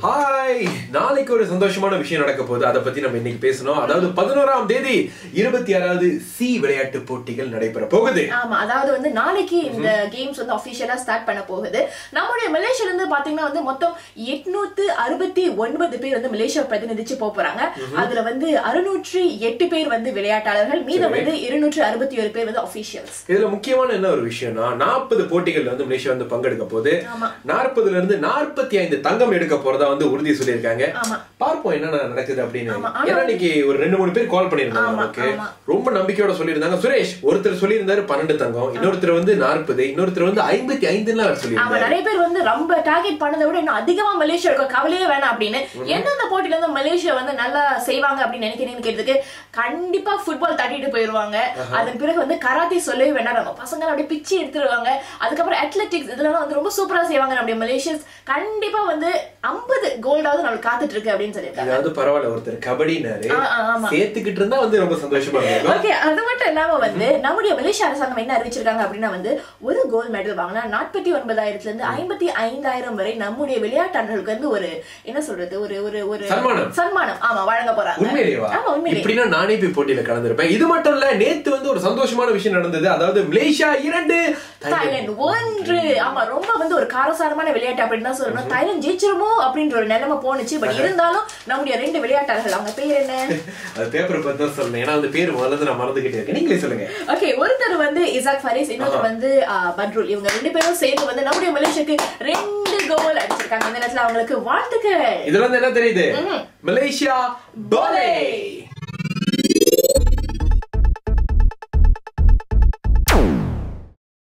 Hi, நாளைக்கு ஒரு சந்தோஷமான விஷயம் நடக்க போகுது. அதை பத்தி நம்ம இன்னைக்கு பேசணும். அதாவது 11ஆம் தேதி 26வது சி விளையாட்டு போட்டிகள் நடைபெற போகுது. ஆமா, அதாவது வந்து நாளைக்கு இந்த கேம்ஸ் வந்து ஆபீஷியலா ஸ்டார்ட் பண்ண போகுது. நம்மளுடைய மலேசியால இருந்து பாத்தீங்கன்னா வந்து மொத்தம் 869 பேர் வந்து மலேசியா பிரதிநிதிச்சு போறாங்க. அதுல வந்து 608 பேர் வந்து விளையாட்டாளர்கள், மீதம் வந்து 261 பேர் வந்து ஆபீஷியல்ஸ். இதுல முக்கியமான என்ன ஒரு விஷயம்னா 40 போட்டிகள்ல வந்து மலேசியா வந்து பங்கெடுக்க போகுது. 40ல இருந்து 45 தங்கம் எடுக்க போறதா வந்து உறுதி சொல்லியிருக்காங்க. பார்ப்போம் என்ன நடக்குது அப்படின்னு. ஏன்னா இன்னைக்கு ஒரு 2-3 பேர் கால் பண்ணிருந்தாங்க நமக்கு. ரொம்ப நம்பிக்கையோட சொல்லியிருந்தாங்க. சுரேஷ் ஒருத்தர் சொல்லியிருந்தாரு 12 தங்கம், இன்னொருத்தர் வந்து 40, இன்னொருத்தர் வந்து 55 சொல்லியிருந்தாங்க. நிறைய பேர் வந்து ரொம்ப டார்கெட் பண்ணதை விட இன்னும் அதிகமா மலேசியா இருக்க, கவலையே வேணாம் அப்படின்னு. எந்தெந்த போட்டியில இருந்து மலேசியா வந்து நல்லா செய்வாங்க அப்படின்னு நினைக்கிறீங்கன்னு கேட்டதுக்கு கண்டிப்பா ஃபுட்பால் தட்டிட்டு போயிருவாங்க. அதன் பிறகு வந்து கராத்தே சொல்லவே வேண்டாம், நம்ம பசங்க அப்படியே பிச்சு எடுத்துருவாங்க. அதுக்கப்புறம் அத்லெட்டிக்ஸ் இதெல்லாம் வந்து ரொம்ப சூப்பரா செய்வாங்க. நம்முடைய மலேசியன்ஸ் கண்டிப்பா வந்து 50 கோல்டாவது நம்மளுக்கு காத்துட்டு இருக்கு அப்படின்னு சொல்லியிருக்காங்க. அதாவது பரவாயில்ல, ஒருத்தர் கபடினாரு சேர்த்துக்கிட்டு இருந்தா வந்து ரொம்ப சந்தோஷமா இருக்கும். ஓகே, அது மட்டும் இல்லாம வந்து நம்முடைய மலேசிய அரசாங்கம் என்ன அறிவிச்சிருக்காங்க அப்படின்னா வந்து ஒரு கோல்ட் மெடல் வாங்கினா 49,000 இருந்து 55,000 வரை நம்முடைய விளையாட்டாளர்களுக்கு வந்து ஒரு என்ன சொல்றது ஒரு ஒரு ஒரு சன்மானம் வழங்க போறாங்க. உண்மையிலேவா? இப்படின்னா நானே போய் போட்டியில கலந்துருப்பேன். இது மட்டும் இல்ல, நேத்து வந்து ஒரு சந்தோஷமான விஷயம் நடந்தது. அதாவது மலேசியா 2 தாய்லாந்து 1. ஆமா, ரொம்ப வந்து ஒரு காரசாரமான விளையாட்டு அப்படின்னு தான் சொல்லணும். தாய்லாந்து ஜெயிச்சிருமோ அப்படின்ற ஒரு நிலைமை போனுச்சு. பட் இருந்தாலும் நம்முடைய 2 விளையாட்டாளர்கள், அவங்க பேர் என்ன? அது பேப்பர் பத்தி தான் சொல்லணும். ஏன்னா அந்த பேர் முதல்ல நான் மறந்துகிட்டே இருக்கேன். நீங்களே சொல்லுங்க. ஓகே, ஒருத்தர் வந்து இசாக் ஃபரிஸ், இன்னொருத்தர் வந்து பத்ருல். இவங்க 2 பேரும் சேர்ந்து வந்து நம்முடைய மலேசியாக்கு 2 கோல் அடிச்சிருக்காங்க. இந்த நேரத்துல அவங்களுக்கு வாழ்த்துக்கள். இதுல வந்து என்ன தெரியுது? மலேசியா போலே.